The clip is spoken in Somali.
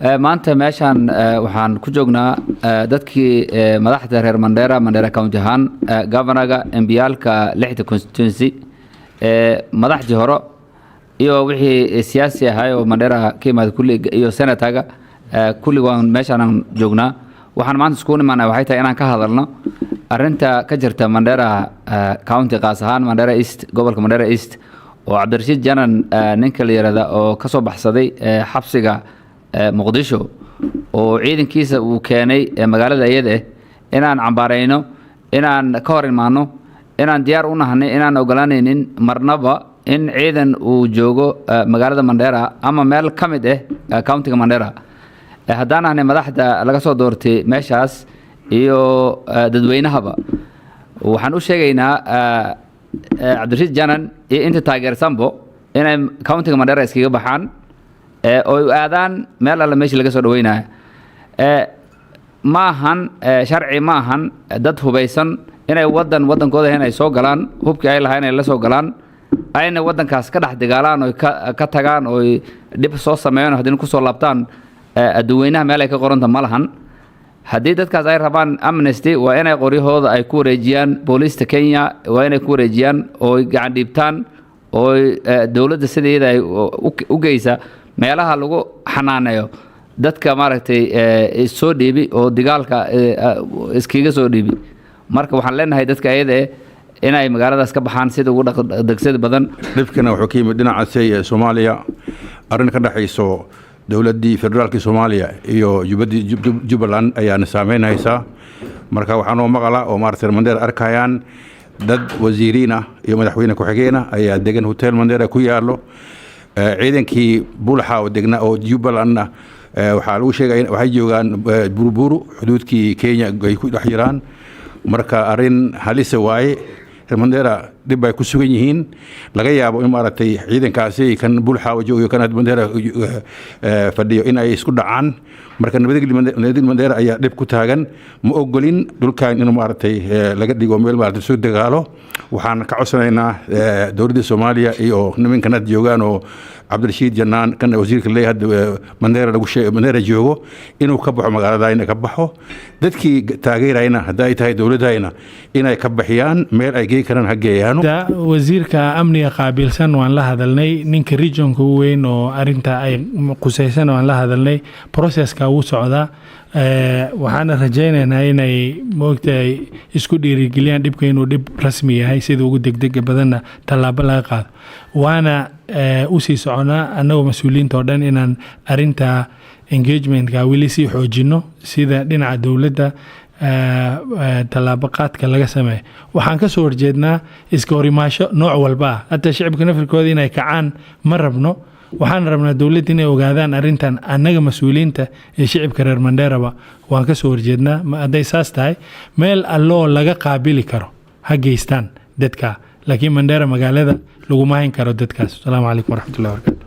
maanta meeshan waxaan ku joognaa dadkii madaxda reer Mandera County ahaan governorga MPyalka lixda constituency madaxdii hore iyo wixii siyaasi ahaa oo Mandera ka yimaad kulli iyo senataga kulli waan meeshan joognaa waxaan maanta isku nimaanay waxay tahay inaan ka hadalno arinta ka jirta Mandera County qaas ahaan Mandera East gobolka Mandera East oo Cabdirashiid Janan ninka la yiraahdo oo ka soo baxsaday xabsiga Muqdisho oo ciidankiisa uu keenay magaalada iyada inaan cambaarayno inaan ka hor imaano inaan diyaar u nahay inaan ogolaanaynin marnaba in ciidan uu joogo magaalada Mandera ama meel kamid county Mandera haddaan ahnay madaxda laga soo doortay meeshaas iyo dadweynahaba waxaan u sheegaynaa Cabdirashiid Janan iyo inta taageersanbo inay county Mandera iskaga baxaan oo aadaan meel alla meeshii laga soo dhaweynayo ma ahan sharci ma ahan dad hubaysan inay wadankooda inay soo galaan hubkii ay lahayn inay la soo galaan ayna wadankaas ka dhex dagaalaan oo ka tagaan oo dib soo sameeyaan hadii ku soo laabtaan dadweynaha meel ay ka qoranta ma lahan haddii dadkaas ay rabaan amnesty waa inay qoriyahooda ay ku wareejiyaan booliska Kenya waa inay ku wareejiyaan oo gacan dhiibtaan oo dawladda sideeda ay u geysa meelaha lagu xanaaneeyo dadka maaragtay soo dhiibi oo dagaalka iskiga soo dhiibi marka waxaan leenahay dadka ayada inay magaaladaas ka baxaan sida ugu degdegsiga badan dhibkana wuxuu ka yimid dhinaca Soomaaliya arin ka dhaxayso dawladii federaalka Soomaaliya iyo Jubaland ayaa saameynaysa marka waxaan oo maqala oo maartay Mandera arkayaan dad wasiiriina iyo madaxweyne ku xigeenah ayaa degan hotel Mandera ku yaalo ciidankii bulxa oo degna oo Jubaland waxa lagu sheegay waxay joogaan buruburu xuduudkii Kenya ay ku dhex jiraan marka arin halis waaye Mandera dib ay ku sugan yihiin laga yaabo in maartay ciidankaasi kan bulxa oo joogo kan Mandera fadhiyo in ay isku dhacaan marka nabadgelyo Mandera ayaa dib ku taagan ma ogolin dhulkaan in maartay laga dhigo meel maartay soo dagaalo waxaan ka codsanaynaa dawladda Soomaaliya iyo nimankan joogaan oo Cabdirashiid Janan kan wasiirka leeyahay Mandera lagu sheegay Mandera joogo inuu ka baxo magaalada in ka baxo dadkii taageerayna haday tahay dawladayna inay ka baxiyaan meel ay geey karaan hageeyaan wasiirka amniga qaabilsan waan la hadalnay ninka regionka weyn oo arinta ay qusaysan waan la hadalnay processka uu socda waxaan rajaynaynaa inay moogtay isku dhiirigeliyaan dhibka inuu dhib rasmi yahay sida ugu degdeg badanna talaabo laga qaado waana u sii soconaa anagoo mas'uuliyiinta oo dhan inaan arinta engagementka wili sii xoojino sida dhinaca dawladda talaabo qaadka laga sameeyo waxaan ka soo horjeednaa iska horimaasho nooc walba hata shacabka nafirkooda inay kacaan ma rabno waxaan rabnaa dawladda inay ogaadaan arintan annaga mas'uuliyiinta ee shacabka reer Mandera waan ka soo horjeednaa haday saas tahay meel alloo laga qaabili karo ha geystaan dadka laakiin Mandera magaalada lagu maahin karo dadkaas. Assalaamu calaykum waraxmatullaahi wabarakaatuh.